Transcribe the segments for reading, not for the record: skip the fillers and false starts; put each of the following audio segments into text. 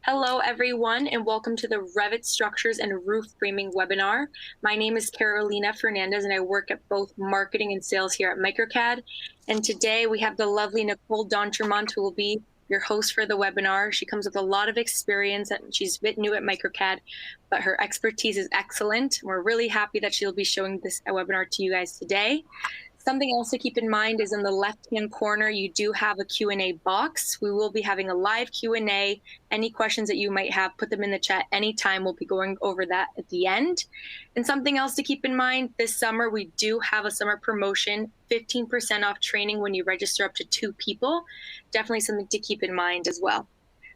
Hello, everyone, and welcome to the REVIT Structures and Roof Framing webinar. My name is Carolina Fernandez, and I work at both marketing and sales here at MicroCAD. And today we have the lovely Nicole D'Entremont, who will be your host for the webinar. She comes with a lot of experience, and she's a bit new at MicroCAD, but her expertise is excellent. We're really happy that she'll be showing this webinar to you guys today. Something else to keep in mind is in the left-hand corner, you do have a Q&A box. We will be having a live Q&A. Any questions that you might have, put them in the chat anytime. We'll be going over that at the end. And something else to keep in mind, this summer we do have a summer promotion, 15% off training when you register up to 2 people. Definitely something to keep in mind as well.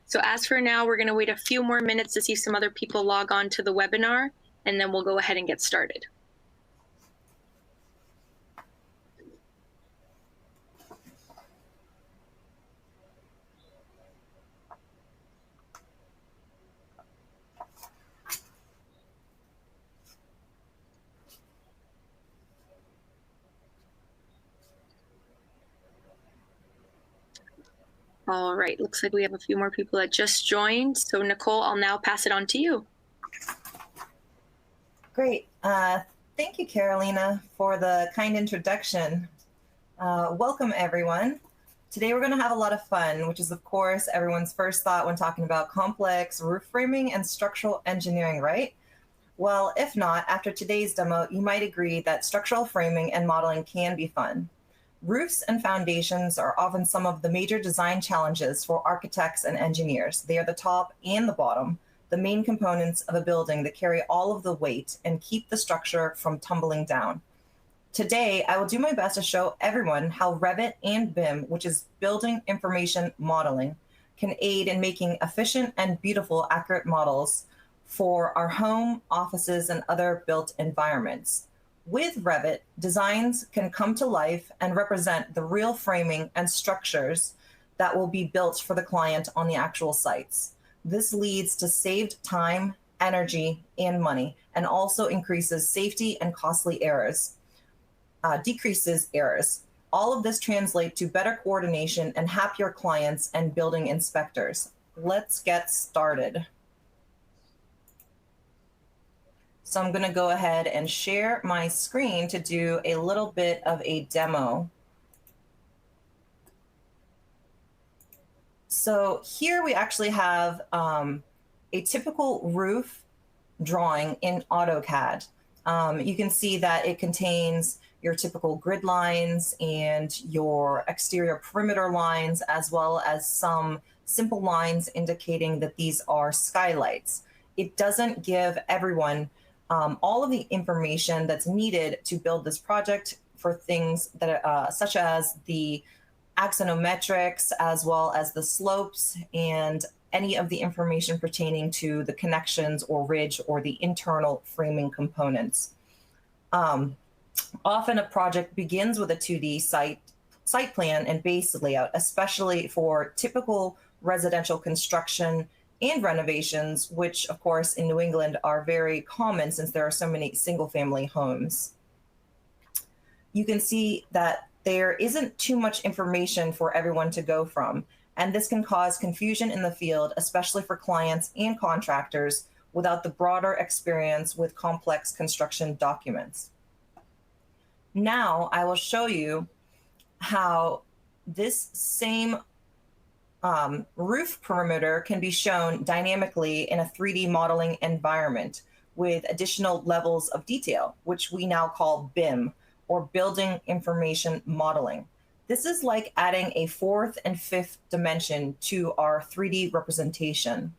So as for now, we're gonna wait a few more minutes to see if some other people log on to the webinar, and then we'll go ahead and get started. All right, looks like we have a few more people that just joined. So Nicole, I'll now pass it on to you. Great. Thank you, Carolina, for the kind introduction. Welcome, everyone. Today we're going to have a lot of fun, which is, of course, everyone's first thought when talking about complex roof framing and structural engineering, right? Well, if not, after today's demo, you might agree that structural framing and modeling can be fun. Roofs and foundations are often some of the major design challenges for architects and engineers. They are the top and the bottom, the main components of a building that carry all of the weight and keep the structure from tumbling down. Today, I will do my best to show everyone how Revit and BIM, which is Building Information Modeling, can aid in making efficient and beautiful, accurate models for our home, offices, and other built environments. With Revit, designs can come to life and represent the real framing and structures that will be built for the client on the actual sites. This leads to saved time, energy, and money, and also increases safety and costly errors, decreases errors. All of this translates to better coordination and happier clients and building inspectors. Let's get started. So I'm going to go ahead and share my screen to do a little bit of a demo. So here we actually have a typical roof drawing in AutoCAD. You can see that it contains your typical grid lines and your exterior perimeter lines, as well as some simple lines indicating that these are skylights. It doesn't give everyone all of the information that's needed to build this project for things that such as the axonometrics, as well as the slopes and any of the information pertaining to the connections or ridge or the internal framing components. Often a project begins with a 2D site plan and base layout, especially for typical residential construction and renovations, which of course in New England are very common since there are so many single-family homes. You can see that there isn't too much information for everyone to go from, and this can cause confusion in the field, especially for clients and contractors without the broader experience with complex construction documents. Now I will show you how this same roof perimeter can be shown dynamically in a 3D modeling environment with additional levels of detail, which we now call BIM, or Building Information Modeling. This is like adding a 4th and 5th dimension to our 3D representation.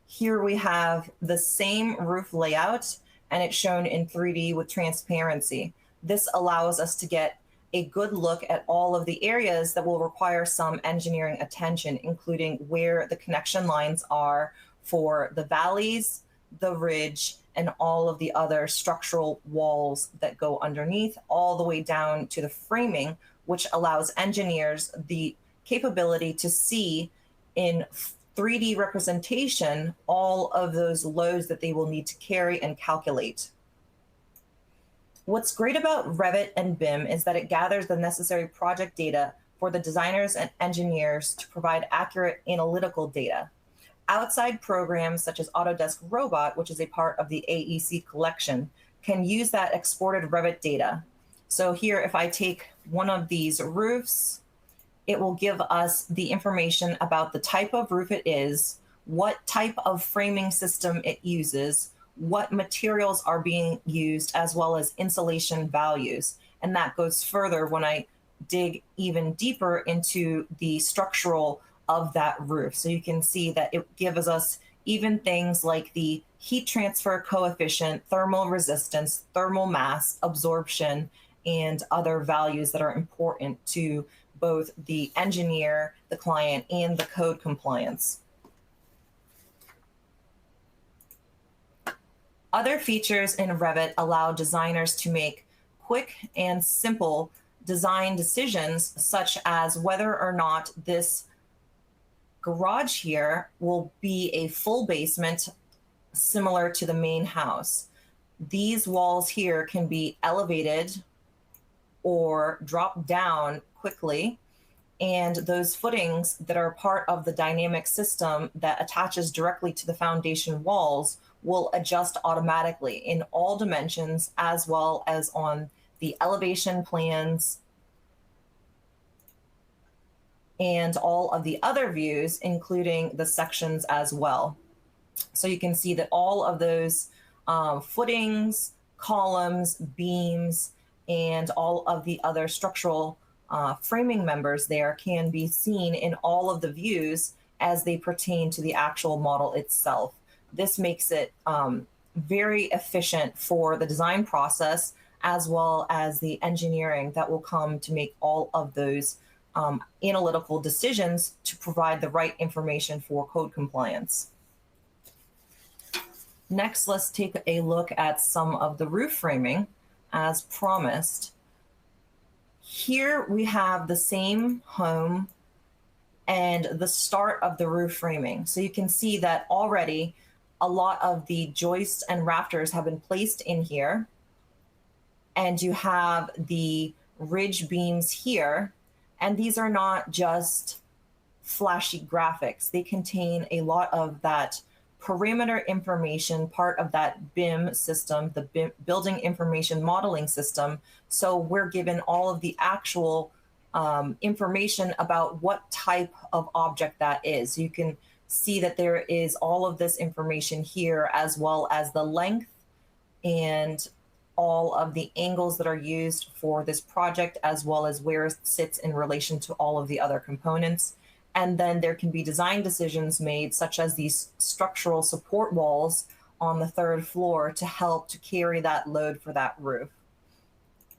Here we have the same roof layout, and it's shown in 3D with transparency. This allows us to get a good look at all of the areas that will require some engineering attention, including where the connection lines are for the valleys, the ridge, and all of the other structural walls that go underneath, all the way down to the framing, which allows engineers the capability to see in 3D representation all of those loads that they will need to carry and calculate. What's great about Revit and BIM is that it gathers the necessary project data for the designers and engineers to provide accurate analytical data. outside programs such as Autodesk Robot, which is a part of the AEC collection, can use that exported Revit data. So here, if I take one of these roofs, it will give us the information about the type of roof it is, what type of framing system it uses, what materials are being used, as well as insulation values. And that goes further when I dig even deeper into the structural of that roof. So you can see that it gives us even things like the heat transfer coefficient, thermal resistance, thermal mass, absorption, and other values that are important to both the engineer, the client, and the code compliance. Other features in Revit allow designers to make quick and simple design decisions, such as whether or not this garage here will be a full basement similar to the main house. These walls here can be elevated or dropped down quickly, and those footings that are part of the dynamic system that attaches directly to the foundation walls will adjust automatically in all dimensions, as well as on the elevation plans and all of the other views, including the sections as well. So you can see that all of those footings, columns, beams, and all of the other structural framing members there can be seen in all of the views as they pertain to the actual model itself. This makes it very efficient for the design process, as well as the engineering that will come to make all of those analytical decisions to provide the right information for code compliance. Next, let's take a look at some of the roof framing as promised. Here we have the same home and the start of the roof framing. So you can see that already a lot of the joists and rafters have been placed in here. And you have the ridge beams here. And these are not just flashy graphics. They contain a lot of that parameter information, part of that BIM system, the Building Information Modeling System. So we're given all of the actual information about what type of object that is. You can see that there is all of this information here, as well as the length and all of the angles that are used for this project, as well as where it sits in relation to all of the other components. And then there can be design decisions made, such as these structural support walls on the third floor to help to carry that load for that roof.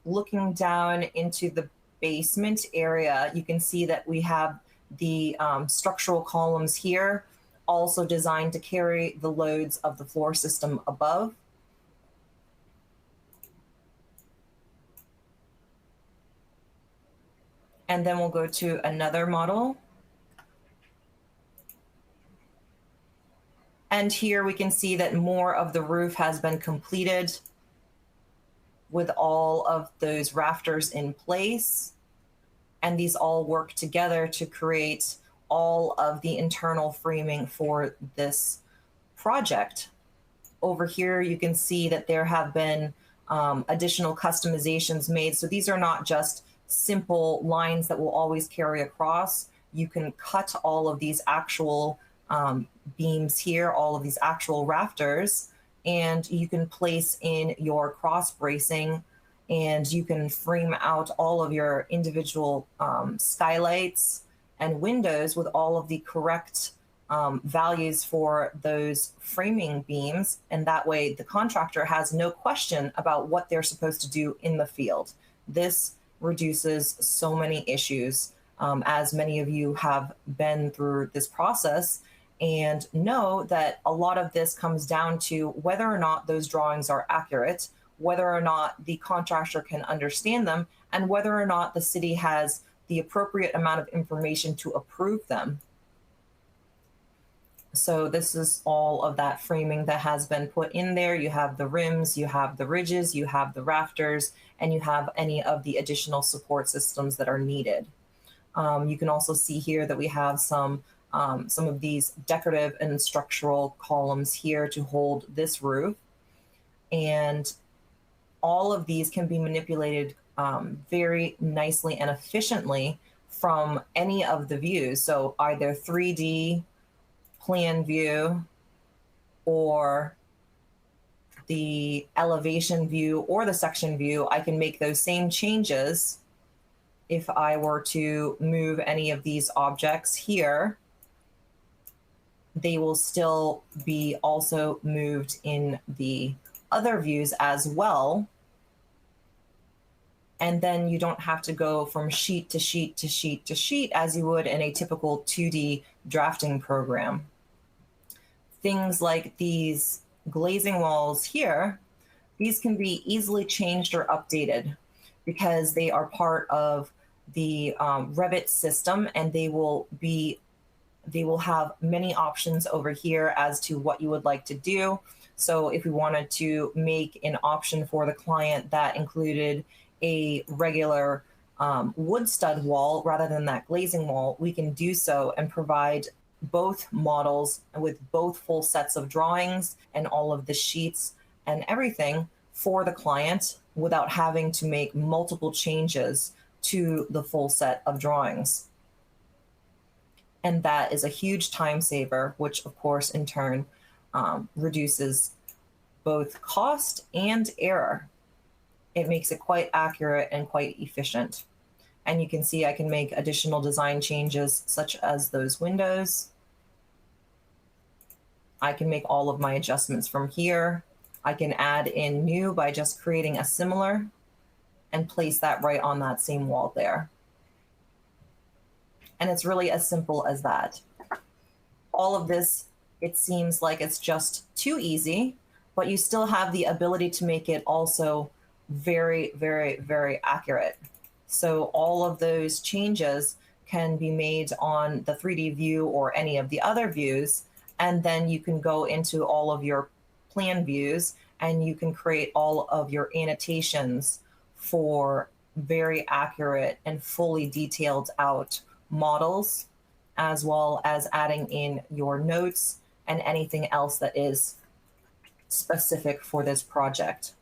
Looking down into the basement area, you can see that we have the structural columns here, also designed to carry the loads of the floor system above. And then we'll go to another model. And here we can see that more of the roof has been completed with all of those rafters in place. And these all work together to create all of the internal framing for this project. Over here, you can see that there have been additional customizations made. So these are not just simple lines that will always carry across. You can cut all of these actual beams here, all of these actual rafters, and you can place in your cross bracing, and you can frame out all of your individual skylights and windows with all of the correct values for those framing beams. And that way the contractor has no question about what they're supposed to do in the field. This reduces so many issues, as many of you have been through this process and know that a lot of this comes down to whether or not those drawings are accurate, whether or not the contractor can understand them, and whether or not the city has the appropriate amount of information to approve them. So this is all of that framing that has been put in there. You have the rims, you have the ridges, you have the rafters, and you have any of the additional support systems that are needed. You can also see here that we have some some of these decorative and structural columns here to hold this roof. And all of these can be manipulated very nicely and efficiently from any of the views. So either 3D plan view or the elevation view or the section view, I can make those same changes. If I were to move any of these objects here, they will still be also moved in the other views as well. And then you don't have to go from sheet to sheet to sheet to sheet as you would in a typical 2D drafting program. Things like these glazing walls here, these can be easily changed or updated because they are part of the Revit system, and they will have many options over here as to what you would like to do. So if we wanted to make an option for the client that included a regular wood stud wall rather than that glazing wall, we can do so and provide both models with both full sets of drawings and all of the sheets and everything for the client without having to make multiple changes to the full set of drawings. And that is a huge time saver, which of course in turn reduces both cost and error. It makes it quite accurate and quite efficient. And you can see I can make additional design changes such as those windows. I can make all of my adjustments from here. I can add in new by just creating a similar and place that right on that same wall there. And it's really as simple as that. All of this, it seems like it's just too easy, but you still have the ability to make it also very, very, very accurate. So all of those changes can be made on the 3D view or any of the other views, and then you can go into all of your plan views and you can create all of your annotations for very accurate and fully detailed out models, as well as adding in your notes and anything else that is specific for this project.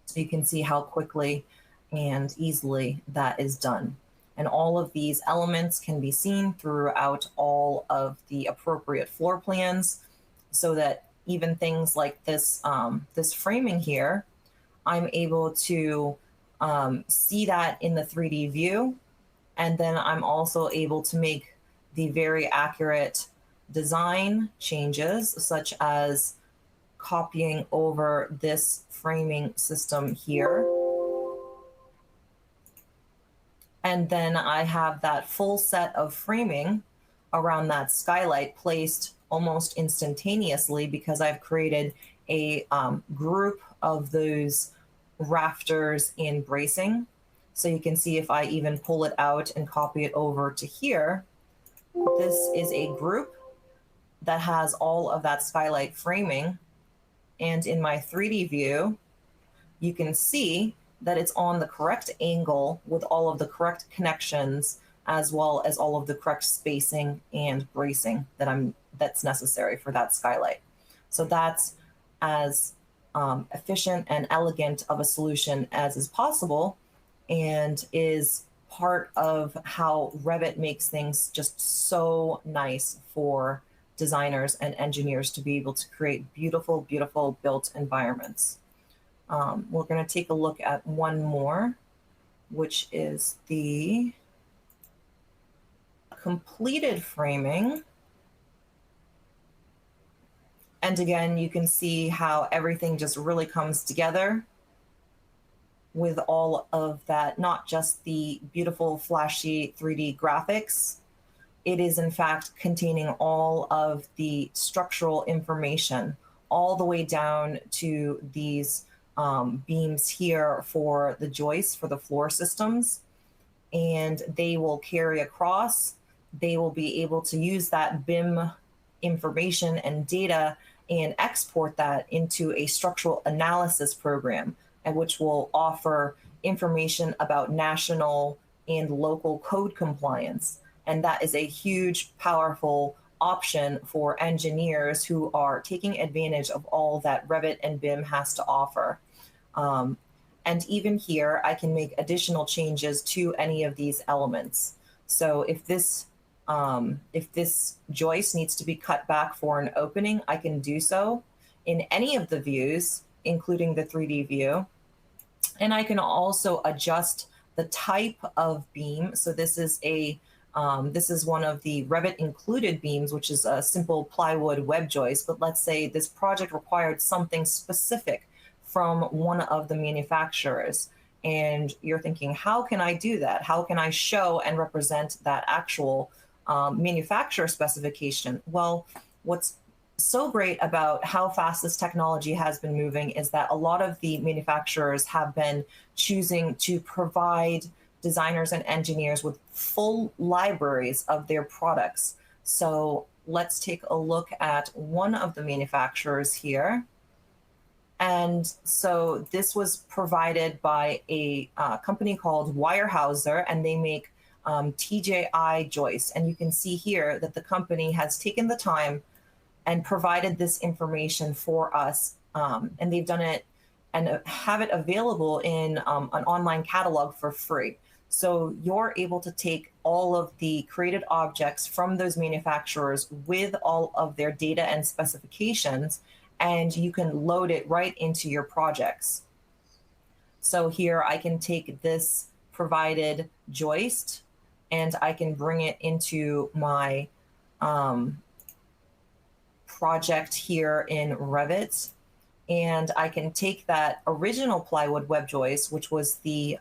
So you can see how quickly and easily that is done. And all of these elements can be seen throughout all of the appropriate floor plans, so that even things like this, this framing here, I'm able to see that in the 3D view. And then I'm also able to make the very accurate design changes, such as copying over this framing system here. And then I have that full set of framing around that skylight placed almost instantaneously because I've created a group of those rafters in bracing. So you can see if I even pull it out and copy it over to here, this is a group that has all of that skylight framing. And in my 3D view, you can see that it's on the correct angle with all of the correct connections, as well as all of the correct spacing and bracing that's necessary for that skylight. So that's as efficient and elegant of a solution as is possible, and is part of how Revit makes things just so nice for designers and engineers to be able to create beautiful, beautiful built environments. We're going to take a look at one more, which is the completed framing. And again, you can see how everything just really comes together with all of that, not just the beautiful flashy 3D graphics. It is in fact containing all of the structural information, all the way down to these beams here for the joists for the floor systems. And they will carry across. They will be able to use that BIM information and data and export that into a structural analysis program, and which will offer information about national and local code compliance, And that is a huge, powerful option for engineers who are taking advantage of all that Revit and BIM has to offer. And even here, I can make additional changes to any of these elements. So if this joist needs to be cut back for an opening, I can do so in any of the views, including the 3D view. And I can also adjust the type of beam. So this is one of the Revit included beams, which is a simple plywood web joist. But let's say this project required something specific from one of the manufacturers. And you're thinking, how can I do that? How can I show and represent that actual manufacturer specification? Well, what's so great about how fast this technology has been moving is that a lot of the manufacturers have been choosing to provide designers and engineers with full libraries of their products. So let's take a look at one of the manufacturers here. And so this was provided by a company called Weyerhaeuser, and they make TJI joists. And you can see here that the company has taken the time and provided this information for us. And they've done it and have it available in an online catalog for free. So you're able to take all of the created objects from those manufacturers with all of their data and specifications, and you can load it right into your projects. So here I can take this provided joist and I can bring it into my project here in Revit. And I can take that original plywood web joist, which was the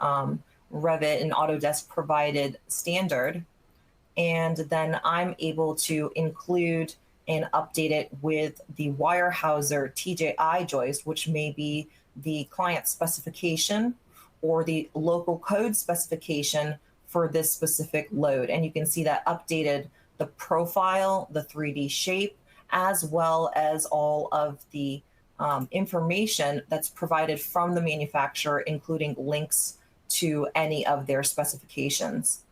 Revit and Autodesk provided standard, and then I'm able to include and update it with the Weyerhaeuser TJI joist, which may be the client specification or the local code specification for this specific load. And you can see that updated the profile, the 3D shape, as well as all of the information that's provided from the manufacturer, including links to any of their specifications.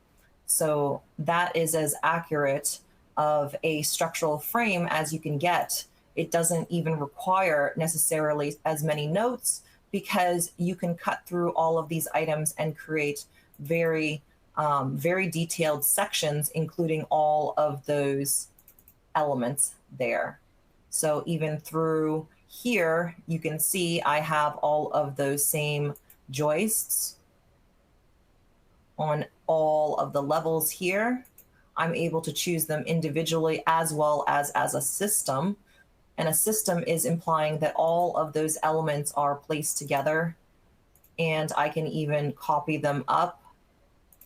So that is as accurate of a structural frame as you can get. It doesn't even require necessarily as many notes, because you can cut through all of these items and create very, very detailed sections, including all of those elements there. So even through here, you can see I have all of those same joists on all of the levels here. I'm able to choose them individually as well as a system. And a system is implying that all of those elements are placed together, and I can even copy them up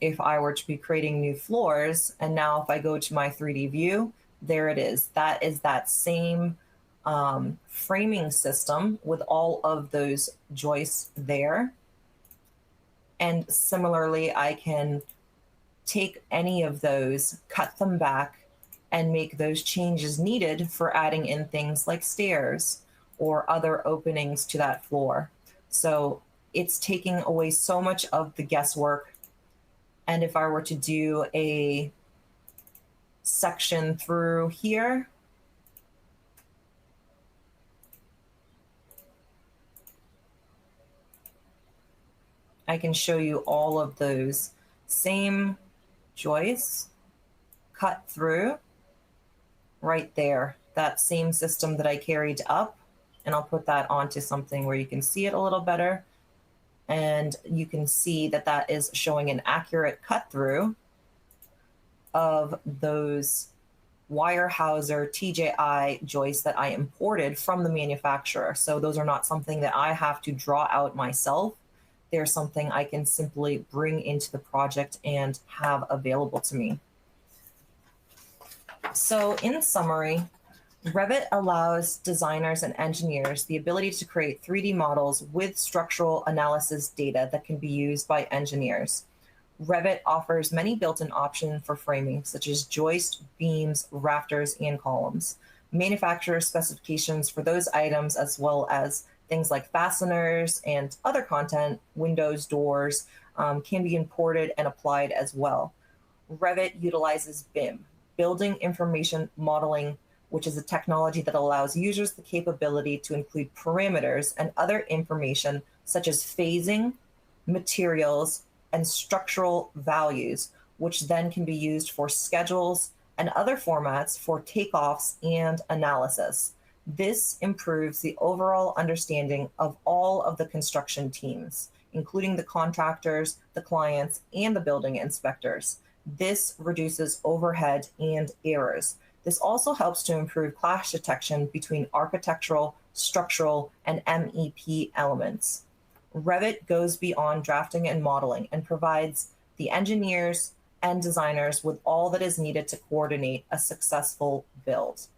if I were to be creating new floors. And now if I go to my 3D view, there it is. That is that same framing system with all of those joists there. And similarly, I can take any of those, cut them back, and make those changes needed for adding in things like stairs or other openings to that floor. So it's taking away so much of the guesswork. And if I were to do a section through here, I can show you all of those same joists cut through right there, that same system that I carried up. And I'll put that onto something where you can see it a little better. And you can see that that is showing an accurate cut through of those Weyerhaeuser TJI joists that I imported from the manufacturer. So those are not something that I have to draw out myself. They're something I can simply bring into the project and have available to me. So in summary, Revit allows designers and engineers the ability to create 3D models with structural analysis data that can be used by engineers. Revit offers many built-in options for framing, such as joist, beams, rafters, and columns. Manufacturer specifications for those items, as well as things like fasteners and other content, windows, doors, can be imported and applied as well. Revit utilizes BIM, Building Information Modeling, which is a technology that allows users the capability to include parameters and other information such as phasing, materials, and structural values, which then can be used for schedules and other formats for takeoffs and analysis. This improves the overall understanding of all of the construction teams, including the contractors, the clients, and the building inspectors. This reduces overhead and errors. This also helps to improve clash detection between architectural, structural, and MEP elements. Revit goes beyond drafting and modeling and provides the engineers and designers with all that is needed to coordinate a successful build.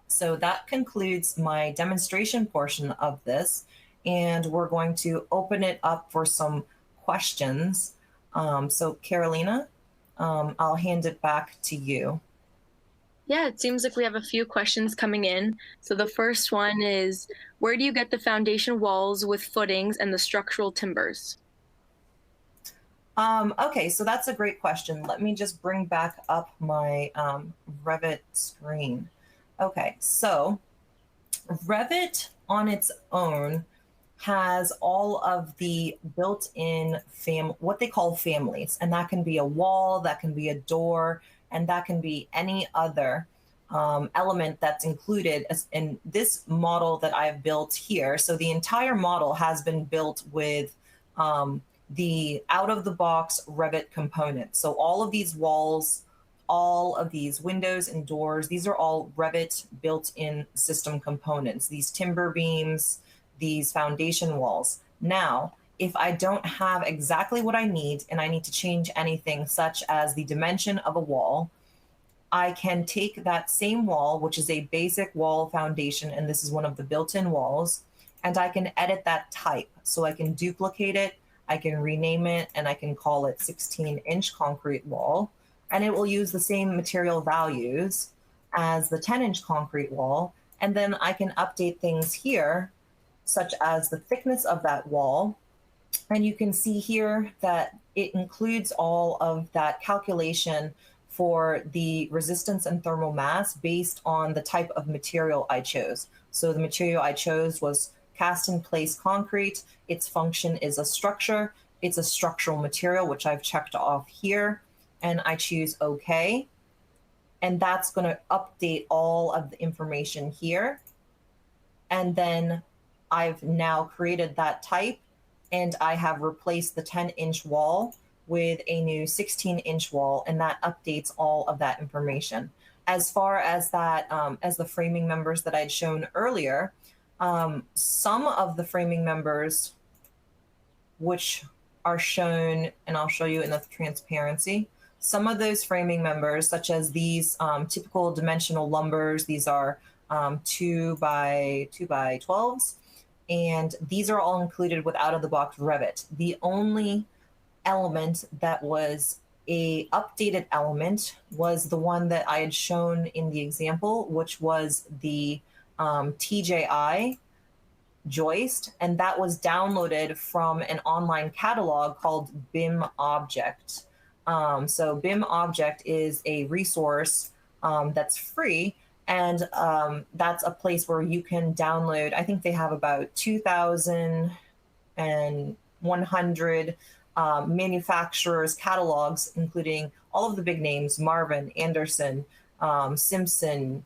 So that concludes my demonstration portion of this, and we're going to open it up for some questions. So Carolina, I'll hand it back to you. Yeah, it seems like we have a few questions coming in. So the first one is, where do you get the foundation walls with footings and the structural timbers? Okay, so that's a great question. Let me just bring back up my Revit screen. Okay, so Revit on its own has all of the built-in what they call families, and that can be a wall, that can be a door, and that can be any other element that's included in this model that I've built here. So the entire model has been built with the out-of-the-box Revit components. So all of these walls, all of these windows and doors, these are all Revit built-in system components, these timber beams, these foundation walls. Now, if I don't have exactly what I need and I need to change anything such as the dimension of a wall, I can take that same wall, which is a basic wall foundation, and this is one of the built-in walls, and I can edit that type. So I can duplicate it, I can rename it, and I can call it 16-inch concrete wall, and it will use the same material values as the 10-inch concrete wall. And then I can update things here, such as the thickness of that wall. And you can see here that it includes all of that calculation for the resistance and thermal mass based on the type of material I chose. So the material I chose was cast in place concrete. Its function is a structure. It's a structural material, which I've checked off here, and I choose OK. And that's going to update all of the information here. And then I've now created that type, and I have replaced the 10-inch wall with a new 16-inch wall, and that updates all of that information. As far as that, as the framing members that I'd shown earlier, some of the framing members, which are shown, and I'll show you in the transparency, some of those framing members, such as these typical dimensional lumbers, these are 2 by 12s, and these are all included with out-of-the-box Revit. The only element that was a updated element was the one that I had shown in the example, which was the TJI joist, and that was downloaded from an online catalog called BIM Object. So BIM Object is a resource that's free, and that's a place where you can download, I think they have about 2,100 manufacturers' catalogs, including all of the big names, Marvin, Anderson, Simpson,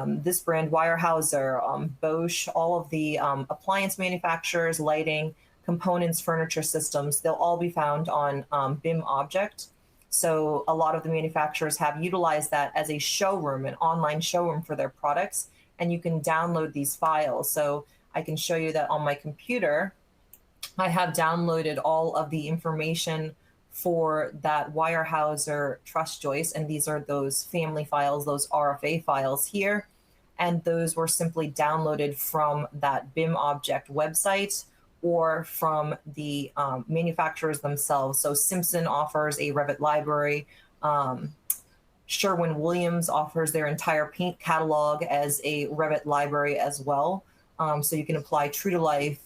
this brand, Weyerhaeuser, Bosch, all of the appliance manufacturers, lighting, components, furniture systems, they'll all be found on BIM Object. So a lot of the manufacturers have utilized that as a showroom, an online showroom for their products, and you can download these files. So I can show you that on my computer. I have downloaded all of the information for that Weyerhaeuser truss joist, and these are those family files, those RFA files here, and those were simply downloaded from that BIM Object website or from the manufacturers themselves. So Simpson offers a Revit library. Sherwin-Williams offers their entire paint catalog as a Revit library as well. So you can apply true-to-life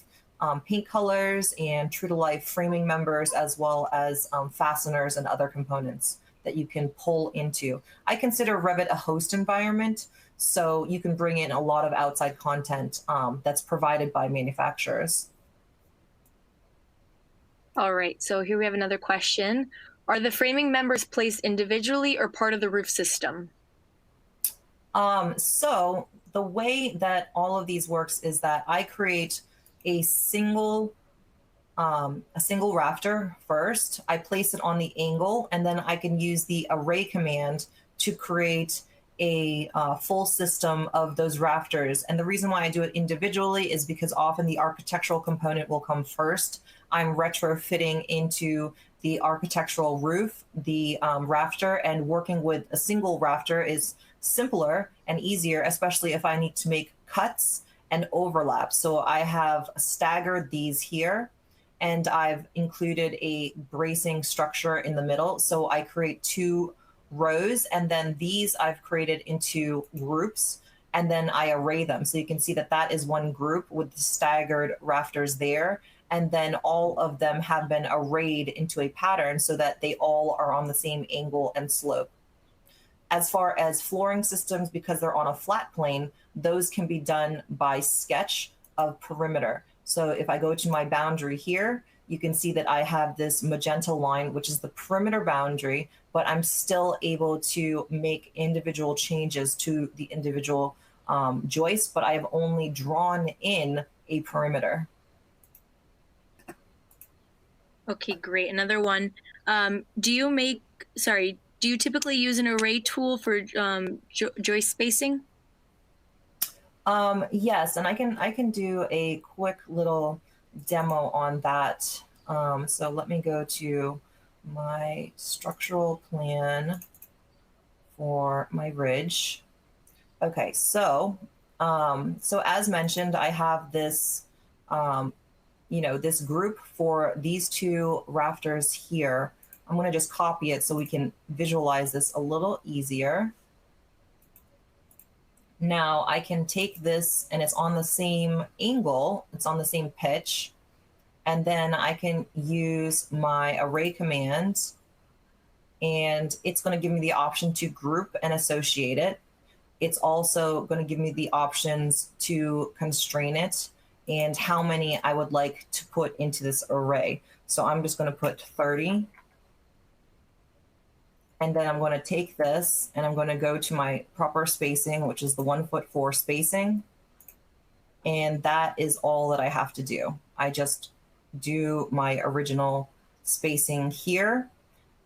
paint colors and true-to-life framing members, as well as fasteners and other components. that you can pull into. I consider Revit a host environment, so you can bring in a lot of outside content that's provided by manufacturers. All right, so here we have another question. Are the framing members placed individually or part of the roof system? So the way that all of these works is that I create a single rafter first. I place it on the angle, and then I can use the array command to create a full system of those rafters. And the reason why I do it individually is because often the architectural component will come first. I'm retrofitting into the architectural roof, the rafter, and working with a single rafter is simpler and easier, especially if I need to make cuts and overlaps. So I have staggered these here, and I've included a bracing structure in the middle. So I create 2 rows, and then these I've created into groups, and then I array them. So you can see that that is one group with the staggered rafters there. And then all of them have been arrayed into a pattern so that they all are on the same angle and slope. As far as flooring systems, because they're on a flat plane, those can be done by sketch of perimeter. So if I go to my boundary here, you can see that I have this magenta line, which is the perimeter boundary, but I'm still able to make individual changes to the individual joists, but I have only drawn in a perimeter. Okay, great. Another one. Do you typically use an array tool for joist spacing? Yes, and I can do a quick little demo on that. So let me go to my structural plan for my ridge. Okay, so as mentioned, I have this this group for these 2 rafters here. I'm going to just copy it so we can visualize this a little easier. Now I can take this, and it's on the same angle, it's on the same pitch, and then I can use my array command, and it's going to give me the option to group and associate it. It's also going to give me the options to constrain it and how many I would like to put into this array. So I'm just going to put 30. And then I'm going to take this and I'm going to go to my proper spacing, which is the 1'4" spacing. And that is all that I have to do. I just do my original spacing here,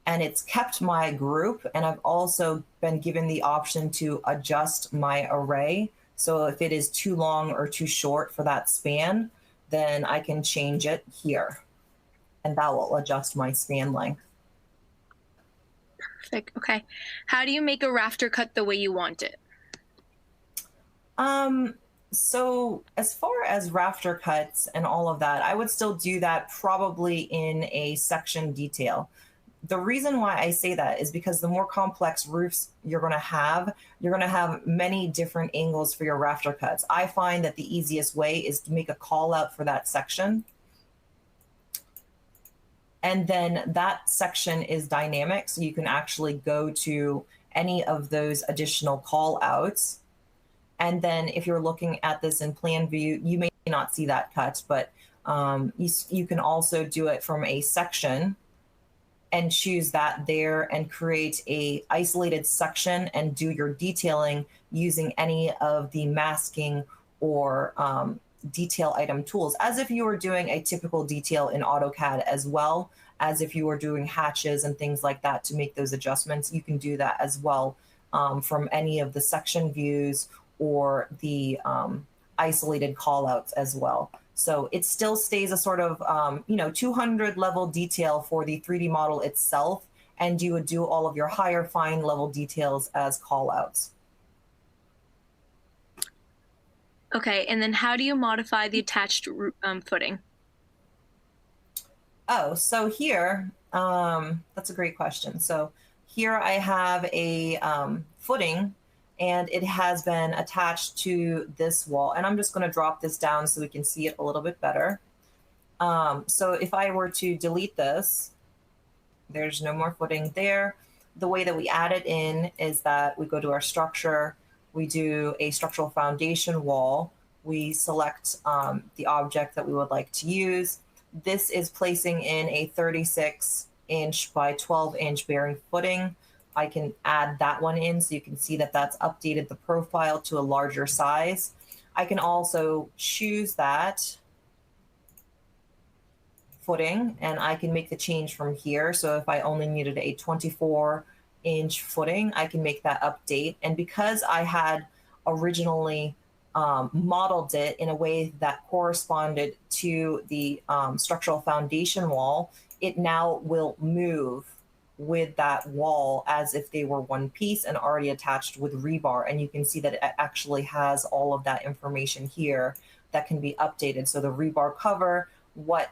and it's kept my group. And I've also been given the option to adjust my array. So if it is too long or too short for that span, then I can change it here, and that will adjust my span length. Perfect. Okay. How do you make a rafter cut the way you want it? So as far as rafter cuts and all of that, I would still do that probably in a section detail. The reason why I say that is because the more complex roofs you're going to have many different angles for your rafter cuts. I find that the easiest way is to make a call out for that section. And then that section is dynamic, so you can actually go to any of those additional call outs. And then if you're looking at this in plan view, you may not see that cut, but you can also do it from a section and choose that there and create a isolated section and do your detailing using any of the masking or detail item tools, as if you were doing a typical detail in AutoCAD, as well as if you were doing hatches and things like that to make those adjustments. You can do that as well from any of the section views or the isolated callouts as well. So it still stays a sort of 200 level detail for the 3D model itself, and you would do all of your higher fine level details as callouts. Okay, and then how do you modify the attached footing? Oh, so here, that's a great question. So here I have a footing, and it has been attached to this wall. And I'm just going to drop this down so we can see it a little bit better. So if I were to delete this, there's no more footing there. the way that we add it in is that we go to our structure, we do a structural foundation wall, we select the object that we would like to use. This is placing in a 36-inch by 12-inch bearing footing. I can add that one in so you can see that that's updated the profile to a larger size. I can also choose that footing and I can make the change from here. So if I only needed a 24-inch footing, I can make that update. And because I had originally modeled it in a way that corresponded to the structural foundation wall, it now will move with that wall as if they were one piece and already attached with rebar. And you can see that it actually has all of that information here that can be updated. So the rebar cover, what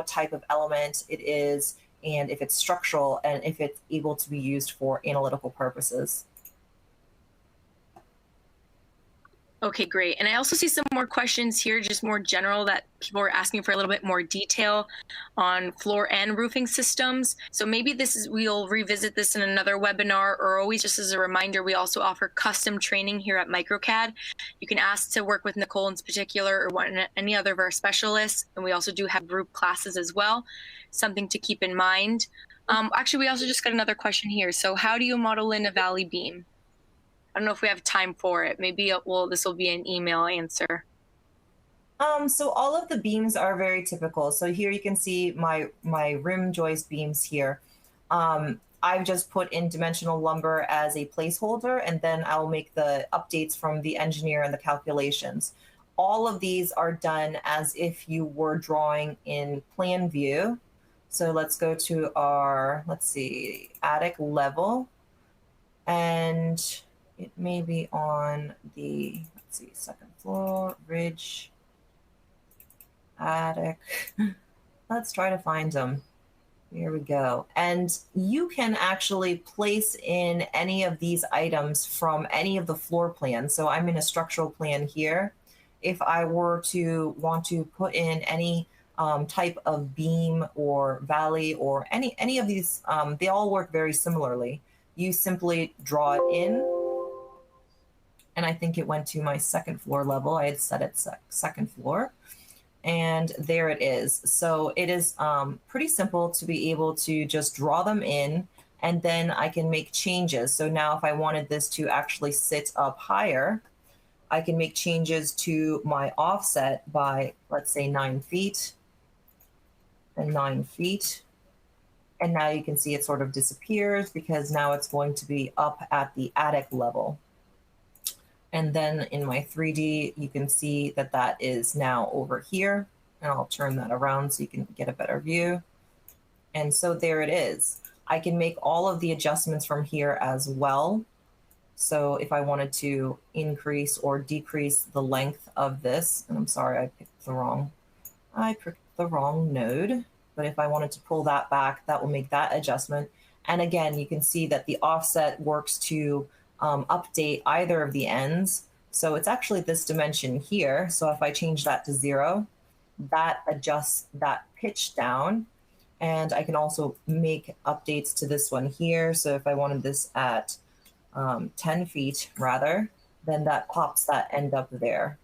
type of element it is, and if it's structural, and if it's able to be used for analytical purposes. Okay, great. And I also see some more questions here, just more general, that people are asking for a little bit more detail on floor and roofing systems. So maybe we'll revisit this in another webinar, or always just as a reminder, we also offer custom training here at MicroCAD. You can ask to work with Nicole in particular or any other of our specialists. And we also do have group classes as well, something to keep in mind. Actually, we also just got another question here. So how do you model in a valley beam? I don't know if we have time for it. Maybe this will be an email answer. So all of the beams are very typical. So here you can see my rim joist beams here. I've just put in dimensional lumber as a placeholder, and then I'll make the updates from the engineer and the calculations. All of these are done as if you were drawing in plan view. So let's go to our, let's see, attic level. And it may be on the, let's see, second floor, ridge, attic. Let's try to find them. Here we go. And you can actually place in any of these items from any of the floor plans. So I'm in a structural plan here. If I were to want to put in any type of beam or valley or any of these, they all work very similarly. You simply draw it in. And I think it went to my second floor level. I had set it second floor. And there it is. So it is pretty simple to be able to just draw them in, and then I can make changes. So now if I wanted this to actually sit up higher, I can make changes to my offset by, let's say, 9 feet and 9 feet. And now you can see it sort of disappears because now it's going to be up at the attic level. And then in my 3D, you can see that that is now over here. And I'll turn that around so you can get a better view. And so there it is. I can make all of the adjustments from here as well. So if I wanted to increase or decrease the length of this, and I'm sorry, I picked the wrong node. But if I wanted to pull that back, that will make that adjustment. And again, you can see that the offset works to update either of the ends. So it's actually this dimension here. So if I change that to 0, that adjusts that pitch down. And I can also make updates to this one here. So if I wanted this at 10 feet rather, then that pops that end up there.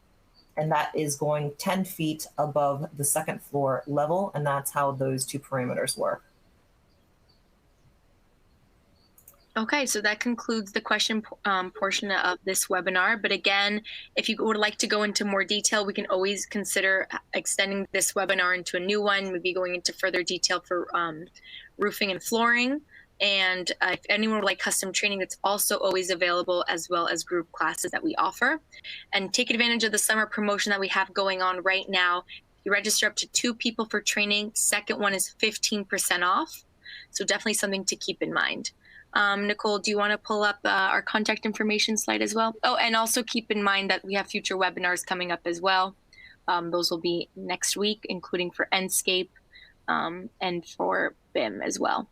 And that is going 10 feet above the second floor level. And that's how those two parameters work. Okay, so that concludes the question portion of this webinar. But again, if you would like to go into more detail, we can always consider extending this webinar into a new one, maybe going into further detail for roofing and flooring. And if anyone would like custom training, that's also always available, as well as group classes that we offer. And take advantage of the summer promotion that we have going on right now. You register up to 2 people for training. Second one is 15% off. So definitely something to keep in mind. Nicole, do you want to pull up our contact information slide as well? Oh, and also keep in mind that we have future webinars coming up as well. Those will be next week, including for Enscape and for BIM as well.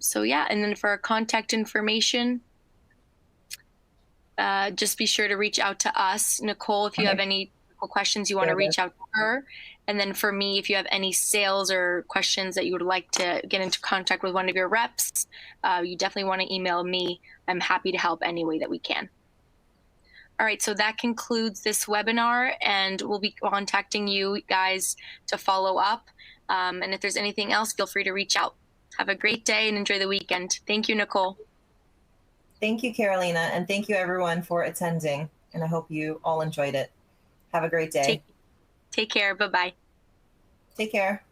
So yeah, and then for our contact information, just be sure to reach out to us. Nicole, if you have any technical questions, you want to reach out to her. And then for me, if you have any sales or questions that you would like to get into contact with one of your reps, you definitely want to email me. I'm happy to help any way that we can. All right, so that concludes this webinar, and we'll be contacting you guys to follow up. And if there's anything else, feel free to reach out. Have a great day and enjoy the weekend. Thank you, Nicole. Thank you, Carolina, and thank you everyone for attending, and I hope you all enjoyed it. Have a great day. Take care. Bye-bye. Take care.